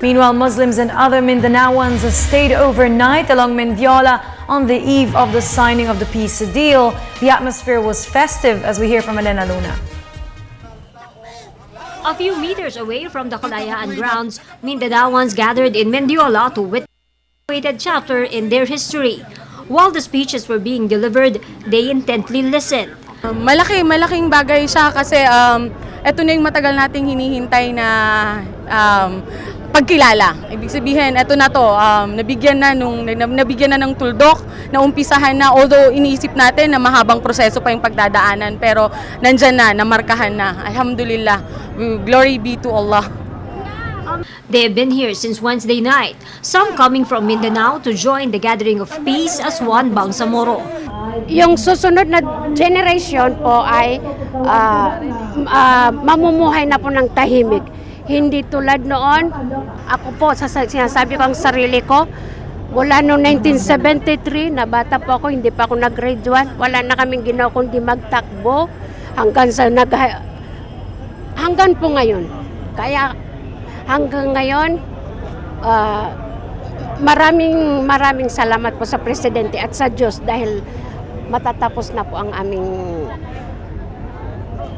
Meanwhile, Muslims and other Mindanaoans stayed overnight along Mendiola on the eve of the signing of the peace deal. The atmosphere was festive, as we hear from Elena Luna. A few meters away from the Kalayaan grounds, Mindanaoans gathered in Mendiola to witness a awaited chapter in their history. While the speeches were being delivered, they intently listened. Malaking bagay siya kasi ito na yung matagal nating hinihintay na pagkilala. Ibig sabihin, ito na to, nabigyan na ng tuldok, naumpisahan na, although iniisip natin na mahabang proseso pa yung pagdadaanan, pero nandyan na, namarkahan na. Alhamdulillah, glory be to Allah. They have been here since Wednesday night, some coming from Mindanao to join the gathering of peace as one Bangsamoro. Yung susunod na generation po ay mamumuhay na po ng tahimik. Hindi tulad noon, ako po, sinasabi ko ang sarili ko, wala noong 1973, na bata po ako, hindi pa ako nag-grade 1, wala na kaming ginawa kundi magtakbo hanggang po ngayon. Kaya hanggang ngayon, maraming salamat po sa Presidente at sa Diyos dahil matatapos na po ang aming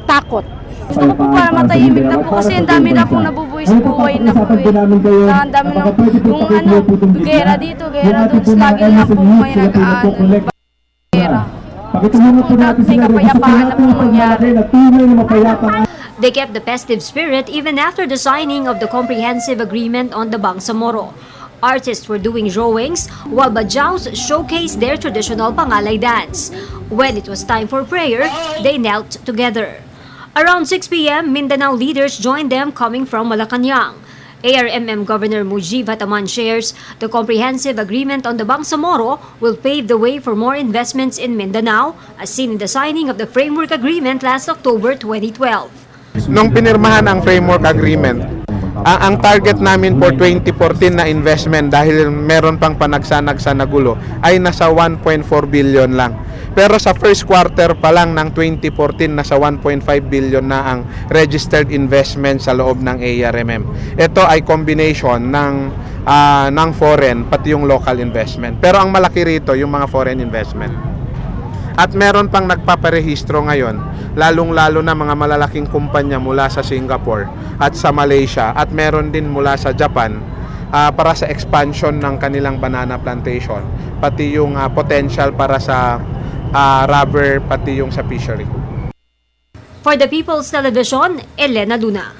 takot. Gusto ko po para matahimik na po kasi ang dami na pong nabubuhay sa buhay na po eh. Ang dami na yung gera dito, gera doon, lagi na po may gera. Gusto po dapat may kapayapaan na pong mangyari. They kept the festive spirit even after the signing of the comprehensive agreement on the Bangsamoro. Artists were doing drawings while Bajaus showcased their traditional Pangalay dance. When it was time for prayer, they knelt together. Around 6 p.m., Mindanao leaders joined them coming from Malacanang. ARMM Governor Mujib Hataman shares the comprehensive agreement on the Bangsamoro will pave the way for more investments in Mindanao, as seen in the signing of the framework agreement last October 2012. Nung pinirmahan ang framework agreement, ang target namin for 2014 na investment dahil meron pang panagsanag sa nagulo ay nasa 1.4 billion lang. Pero sa first quarter pa lang ng 2014 nasa 1.5 billion na ang registered investment sa loob ng ARMM. Ito ay combination ng foreign pati yung local investment. Pero ang malaki rito yung mga foreign investment. At meron pang nagpaparehistro ngayon, lalong-lalo na mga malalaking kumpanya mula sa Singapore at sa Malaysia at meron din mula sa Japan para sa expansion ng kanilang banana plantation, pati yung potential para sa rubber, pati yung sa fishery. For the People's Television, Elena Luna.